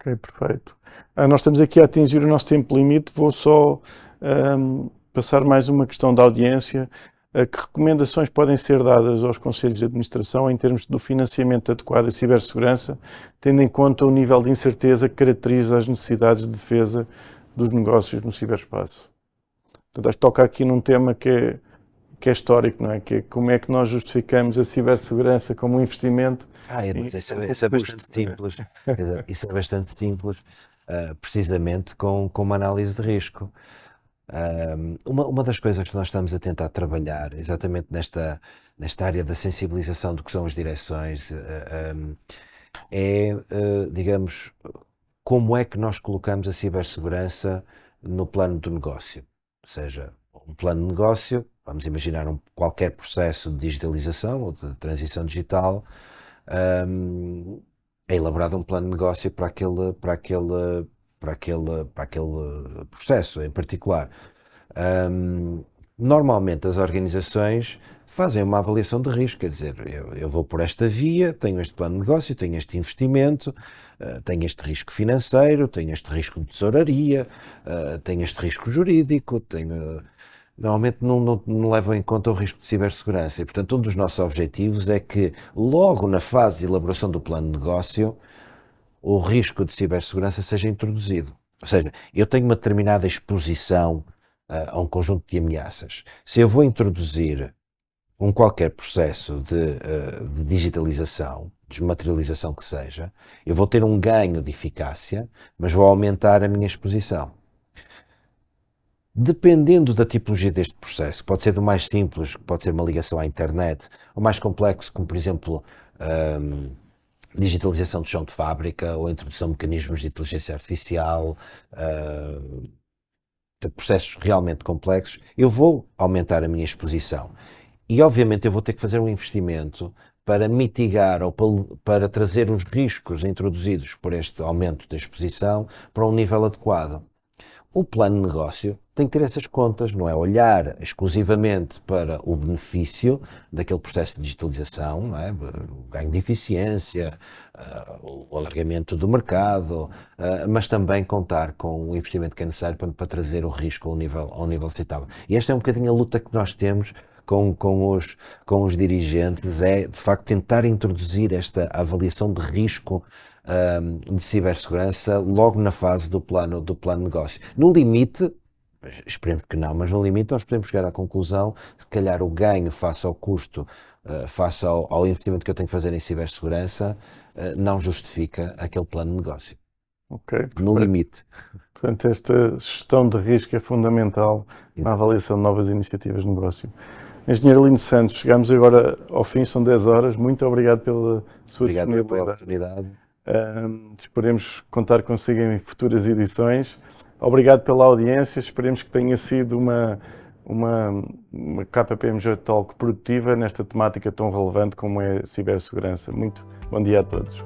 Ok, perfeito. Nós estamos aqui a atingir o nosso tempo limite. Vou só passar mais uma questão da audiência. Que recomendações podem ser dadas aos conselhos de administração em termos do financiamento adequado à cibersegurança, tendo em conta o nível de incerteza que caracteriza as necessidades de defesa dos negócios no ciberespaço? Portanto, acho que toca aqui num tema que é histórico, não é? Que é como é que nós justificamos a cibersegurança como um investimento. Isso é bastante simples. Isso é bastante simples, precisamente com uma análise de risco. Uma das coisas que nós estamos a tentar trabalhar, exatamente nesta área da sensibilização do que são as direções, digamos, como é que nós colocamos a cibersegurança no plano do negócio. Ou seja, um plano de negócio, vamos imaginar qualquer processo de digitalização ou de transição digital, é elaborado um plano de negócio para aquele processo em particular. Normalmente as organizações fazem uma avaliação de risco, quer dizer, eu vou por esta via, tenho este plano de negócio, tenho este investimento, tenho este risco financeiro, tenho este risco de tesouraria, tenho este risco jurídico, normalmente não levam em conta o risco de cibersegurança, e portanto um dos nossos objetivos é que logo na fase de elaboração do plano de negócio o risco de cibersegurança seja introduzido. Ou seja, eu tenho uma determinada exposição a um conjunto de ameaças. Se eu vou introduzir qualquer processo de digitalização, desmaterialização que seja, eu vou ter um ganho de eficácia, mas vou aumentar a minha exposição. Dependendo da tipologia deste processo, pode ser do mais simples, que pode ser uma ligação à internet, ou mais complexo, como por exemplo digitalização do chão de fábrica ou introdução de mecanismos de inteligência artificial, de processos realmente complexos, eu vou aumentar a minha exposição. E obviamente eu vou ter que fazer um investimento para mitigar ou para trazer os riscos introduzidos por este aumento da exposição para um nível adequado. O plano de negócio tem que ter essas contas, não é olhar exclusivamente para o benefício daquele processo de digitalização, não é? O ganho de eficiência, o alargamento do mercado, mas também contar com o investimento que é necessário para trazer o risco ao nível aceitável. E esta é um bocadinho a luta que nós temos com os dirigentes, é de facto tentar introduzir esta avaliação de risco de cibersegurança logo na fase do plano de negócio. No limite, esperemos que não, mas no limite nós podemos chegar à conclusão que se calhar o ganho face ao custo, face ao investimento que eu tenho que fazer em cibersegurança, não justifica aquele plano de negócio. Ok. No limite. Portanto, esta gestão de risco é fundamental na avaliação de novas iniciativas de negócio. Engenheiro Lino Santos, chegamos agora ao fim, são 10 horas. Muito obrigado pela sua disponibilidade. Pela oportunidade. Esperemos contar consigo em futuras edições. Obrigado pela audiência, esperemos que tenha sido uma KPMG Talk produtiva nesta temática tão relevante como é a cibersegurança. Muito bom dia a todos.